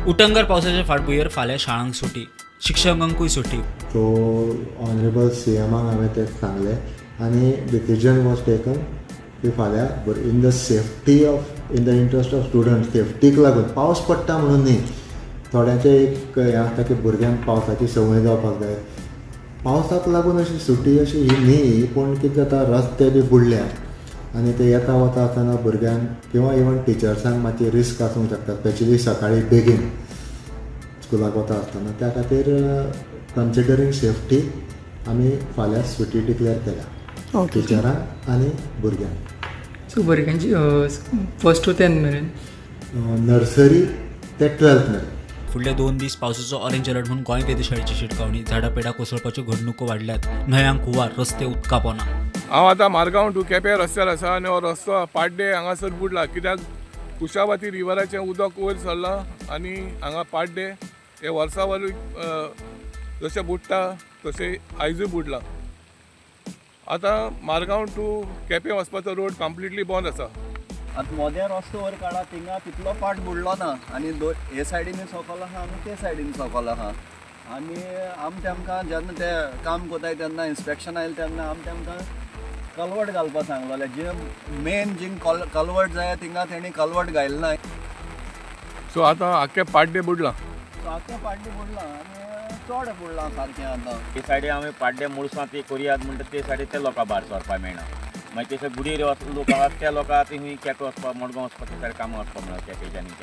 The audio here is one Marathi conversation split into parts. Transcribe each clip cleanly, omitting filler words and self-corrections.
उटंगर पावसाच्या फाटभुंयेर फाल्यां शाळांक सुटी, शिक्षकांकूय सुटी. सो ऑनरेबल CMाक हांवें तें सांगलें आनी डिसिजन वॉज टेकन की फाल्यां in the safety of in the interest of student septic लागून पावस पडटा म्हणून न्ही, थोड्यांचें एक हें आसता की भुरग्यांक पावसाची संवय जावपाक जाय. पावसाक लागून अशी सुटी अशी ही न्ही, पूण कितें जाता रस्ते बी बुडल्यात आनी ते येता वता आसतना भुरग्यांक किंवा इवन टिचर्सांक मातशी रिस्क आसूंक शकता, स्पेशली सकाळीं बेगीन स्कुलाक वता आसतना. त्या खातीर कन्सिडरींग सेफ्टी आमी फाल्यां सुटी डिक्लेअर केल्या टिचरांक आनी भुरग्यांक. सो भुरग्यांची फर्स्ट टू 10 मेरेन नर्सरी ते 12th मेरेन. फुडले 2 दीस पावसाचो ऑरेंज अलर्ट म्हणून गोंय वेधशाळेची शिटकावणी. झाडां पेडां कोसळपाच्यो घडणुको वाडल्यात. न्हंयांक हुंवार, रस्ते उदका पोना. हांव आतां मारगांव टू केपें रस्त्यार आसा आनी हो रस्तो पाड्डे हांगासर बुडला, कित्याक कुशावती रिवराचें उदक वयर सरलां आनी हांगा पाड्डे हे वर्सा वयर जशें बुडटा तशें आयजूय बुडला. आतां मारगांव टू केपें वचपाचो रोड कंप्लिटली बंद आसा. आतां मोदें रस्तो वयर काडा, थिंगा तितलो पाट बुडलो ना आनी हे सायडीन सकयल आहा आनी ते सायडीन सकयल आहा. आनी आमी तेमकां जेन्ना ते काम कोताय तेन्ना इन्स्पेक्शन आयलें तेन्ना आमी तेमकां कलवट घालपाक सांगलोलें. जे मेन जी कलवट जाय थिंगा तेणी कलवट घायलें ना. सो आतां आख्खे पाड्डे बुडला. सो आख्खे पाड्डे बुडला आनी चड बुडलां सारकें. आतां ते सायडीन आमी पाड्डे मुळसां ती कोरयात म्हणटा ते सायडीन ते लोकांक भायर सरपाक मेळना. मागीर तशें गुडीर लोक आसात त्या लोकांक आतां केपें वचपाक मडगांव वचपाक ते सायड कामां वचपाक मेळना केपेंच्यानी.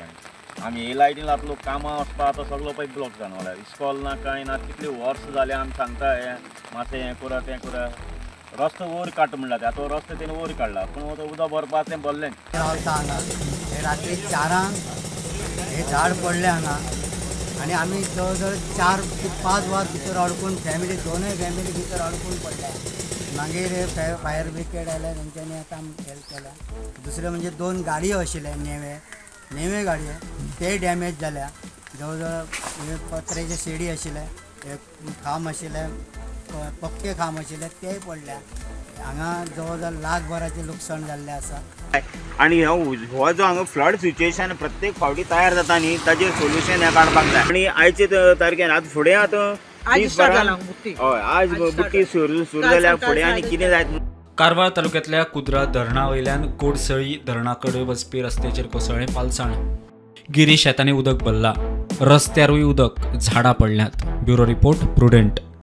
आमी हे लायटीन आतां लोक कामां वचपाक आतां सगळो पळय ब्लॉक जावन वयला. इस्कॉल ना कांय ना, कितले वर्स जाले आमी सांगता हें मातशें हें करा तें करा. रस्तो वयर काड म्हणला ते आतां रस्तो तेणी वयर काडला, पूण उदक भरपाक तें भरलें. रावता हांगा हे रात्री 4 हे झाड पडलें हांगा आनी आमी जवळ जवळ 4 ते 5 वर भितर अडकून फॅमिली दोनूय फॅमिली भितर अडकून पडल्या. मागीर फायर ब्रिगेड आयल्या, तेंच्यांनी आतां हेल्प केल्या. दुसरें म्हणजे 2 गाडयो आशिल्ले नेवे गाडयो ते डॅमेज जाल्या. जवळ जवळ पत्र्याचे शेडी आशिल्ले, खांब आशिल्ले, पक्के खांब आशिल्ले तेय पडल्या. हांगा जवळ जवळ लाखभराचें लुकसाण जाल्लें आसा. आनी हो जो हांगा फ्लड सिच्युएशन प्रत्येक फावटी तयार जाता न्ही, ताजेर सोल्युशन हें काडपाक जाय. आनी आयचे तारखेन आतां फुडें आतां हय आज बुट्टी सुरू जाल्यार फुडें आनी कितें जायत. कारवार तालुक्यांतल्या कुद्रा धरणा वयल्यान कोडसळी धरणा कडेन वचपी रस्त्याचेर कोसळ्ळें पालसाण. गिरी शेतांनी उदक भरला, रस्त्यारूय उदक, झाडां पडल्यात. Bureau report prudent.